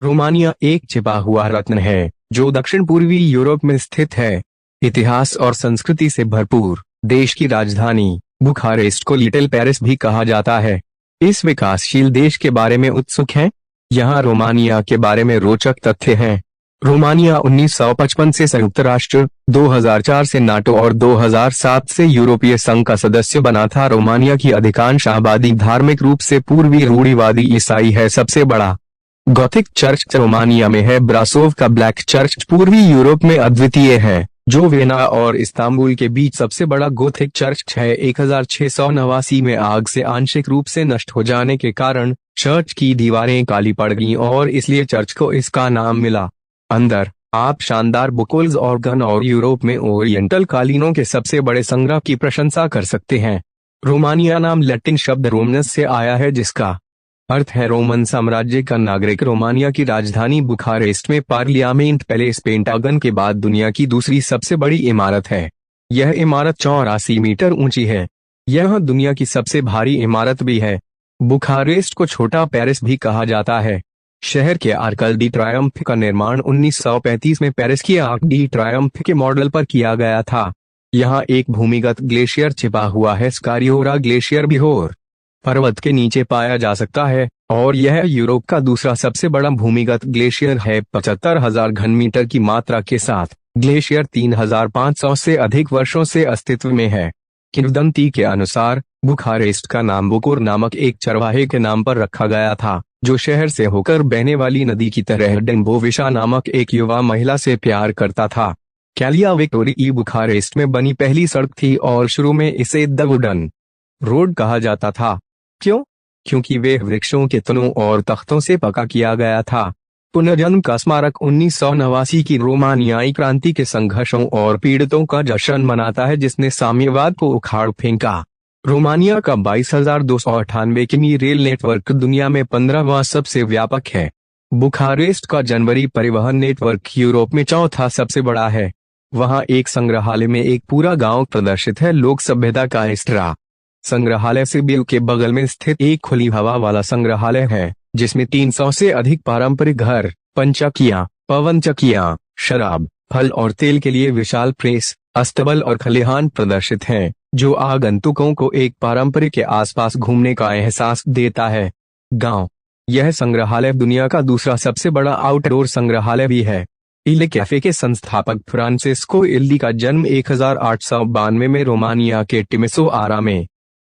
Romania एक छिपा हुआ रत्न है जो दक्षिण पूर्वी यूरोप में स्थित है। इतिहास और संस्कृति से भरपूर देश की राजधानी बुखारेस्ट को लिटिल पेरिस भी कहा जाता है। इस विकासशील देश के बारे में उत्सुक हैं? यहाँ रोमानिया के बारे में रोचक तथ्य हैं। रोमानिया 1955 से संयुक्त राष्ट्र, 2004 से नाटो और 2007 से यूरोपीय संघ का सदस्य बना था। रोमानिया की अधिकांश आबादी धार्मिक रूप से पूर्वी रूढ़िवादी ईसाई है। सबसे बड़ा गॉथिक चर्च रोमानिया में है। ब्रासोव का ब्लैक चर्च पूर्वी यूरोप में अद्वितीय है, जो वेना और इस्तांबुल के बीच सबसे बड़ा गोथिक चर्च है। 1689 में आग से आंशिक रूप से नष्ट हो जाने के कारण चर्च की दीवारें काली पड़ गईं और इसलिए चर्च को इसका नाम मिला। अंदर आप शानदार बुकोल्स ऑर्गन और यूरोप में ओरिएंटल कालीनों के सबसे बड़े संग्रह की प्रशंसा कर सकते हैं। रोमानिया नाम लैटिन शब्द रोमनस से आया है, जिसका अर्थ है रोमन साम्राज्य का नागरिक। रोमानिया की राजधानी बुखारेस्ट में पार्लियामेंट पैलेस पेंटागन के बाद दुनिया की दूसरी सबसे बड़ी इमारत है। यह इमारत 84 मीटर ऊंची है। यह दुनिया की सबसे भारी इमारत भी है। बुखारेस्ट को छोटा पेरिस भी कहा जाता है। शहर के आर्क डी ट्रायम्फ का निर्माण 1935 में पेरिस की आर्क डी ट्रायम्फ के मॉडल पर किया गया था। यहाँ एक भूमिगत ग्लेशियर छिपा हुआ है। स्कारियोरा ग्लेशियर बिहोर पर्वत के नीचे पाया जा सकता है और यह यूरोप का दूसरा सबसे बड़ा भूमिगत ग्लेशियर है। 75,000 घन मीटर की मात्रा के साथ ग्लेशियर 3,500 से अधिक वर्षों से अस्तित्व में है। किंवदंती के अनुसार बुखारेस्ट का नाम बुकुर नामक एक चरवाहे के नाम पर रखा गया था, जो शहर से होकर बहने वाली नदी की तरह डेम्बोविशा नामक एक युवा महिला से प्यार करता था। कैलिया विक्टोरी बुखारेस्ट में बनी पहली सड़क थी और शुरू में इसे द वुडन रोड कहा जाता था। क्यों? क्योंकि वे वृक्षों के तनों और तख्तों से पका किया गया था। पुनर्जन्म का स्मारक 1989 की रोमानियाई क्रांति के संघर्षों और पीड़ितों का जश्न मनाता है, जिसने साम्यवाद को उखाड़ फेंका। रोमानिया का 22,298 किमी रेल नेटवर्क दुनिया में 15वां सबसे व्यापक है। बुखारेस्ट का जनवरी परिवहन नेटवर्क यूरोप में चौथा सबसे बड़ा है। वहां एक संग्रहालय में एक पूरा गांव प्रदर्शित है। लोक सभ्यता का इस्ट्रा संग्रहालय सिबिल के बगल में स्थित एक खुली हवा वाला संग्रहालय है, जिसमें 300 से अधिक पारंपरिक घर, पंचकियां, पवन चक्कियां, शराब, फल और तेल के लिए विशाल प्रेस, अस्तबल और खलिहान प्रदर्शित हैं, जो आगंतुकों को एक पारंपरिक के आसपास घूमने का एहसास देता है। गांव यह संग्रहालय दुनिया का दूसरा सबसे बड़ा आउटडोर संग्रहालय भी है। इले कैफे के संस्थापक फ्रांसिस्को इल्ली का जन्म 1892 में रोमानिया के टिमिसोआरा में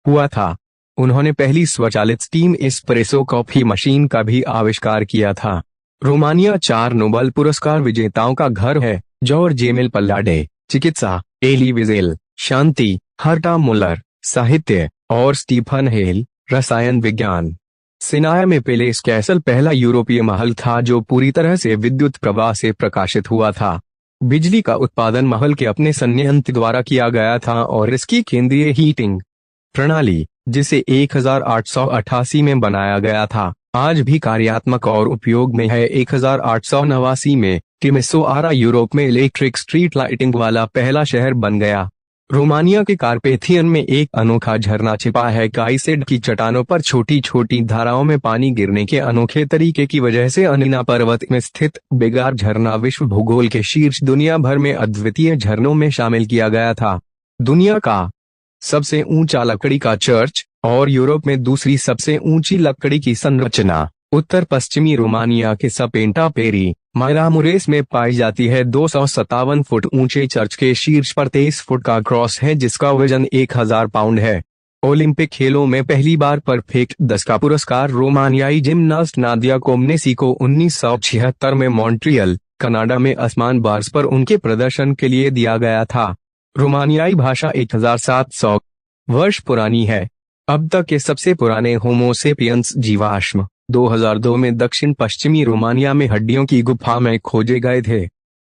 हुआ था। उन्होंने पहली स्वचालित स्टीम एस्प्रेसो कॉफी मशीन का भी आविष्कार किया था। रोमानिया 4 नोबेल पुरस्कार विजेताओं का घर है। जॉर्ज एमिल पल्लाडे चिकित्सा, एली विजेल शांति, हर्टा मुलर साहित्य और स्टीफन हेल रसायन विज्ञान। सिनाया में पेलेस कैसल पहला यूरोपीय महल था जो पूरी तरह से विद्युत प्रवाह से प्रकाशित हुआ था। बिजली का उत्पादन महल के अपने संयंत्र द्वारा किया गया था और इसकी केंद्रीय हीटिंग प्रणाली, जिसे 1888 में बनाया गया था, आज भी कार्यात्मक और उपयोग में है। 1889 में टिमिसोआरा यूरोप में इलेक्ट्रिक स्ट्रीट लाइटिंग वाला पहला शहर बन गया। रोमानिया के कार्पेथियन में एक अनोखा झरना छिपा है। काइसेड की चट्टानों पर छोटी छोटी धाराओं में पानी गिरने के अनोखे तरीके की वजह से अनिना पर्वत में स्थित बेगार झरना विश्व भूगोल के शीर्ष दुनिया भर में अद्वितीय झरनों में शामिल किया गया था। दुनिया का सबसे ऊंचा लकड़ी का चर्च और यूरोप में दूसरी सबसे ऊंची लकड़ी की संरचना उत्तर पश्चिमी रोमानिया के सपेंटा पेरी मायरामुरेस में पाई जाती है। 257 फुट ऊंचे चर्च के शीर्ष पर 23 फुट का क्रॉस है, जिसका वजन 1000 पाउंड है। ओलंपिक खेलों में पहली बार परफेक्ट 10 का पुरस्कार रोमानियाई जिम्नास्ट नादिया कोमनेसी को 1976 में मॉन्ट्रियल, कनाडा में आसमान बार्स पर उनके प्रदर्शन के लिए दिया गया था। रोमानियाई भाषा 1700 वर्ष पुरानी है। अब तक के सबसे पुराने होमोसेपियंस जीवाश्म 2002 में दक्षिण पश्चिमी रोमानिया में हड्डियों की गुफा में खोजे गए थे।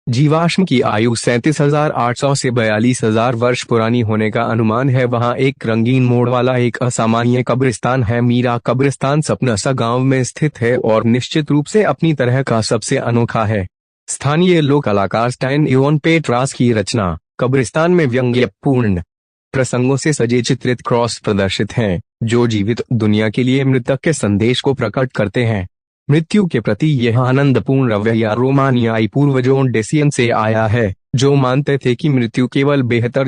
जीवाश्म की आयु 37,800 से 42,000 वर्ष पुरानी होने का अनुमान है। वहां एक रंगीन मोड़ वाला एक असामान्य कब्रिस्तान है। मीरा कब्रिस्तान सपनसा गांव में स्थित है और निश्चित रूप से अपनी तरह का सबसे अनोखा है। स्थानीय लोक कलाकार स्टैन इवन पेट्रास की रचना कब्रिस्तान में व्यंग्यपूर्ण प्रसंगों से सजे चित्रित क्रॉस प्रदर्शित हैं, जो जीवित दुनिया के लिए मृतक के संदेश को प्रकट करते हैं। मृत्यु के प्रति यह आनंदपूर्ण रवैया रोमानियाई पूर्वजों डेसियन से आया है, जो मानते थे कि मृत्यु केवल बेहतर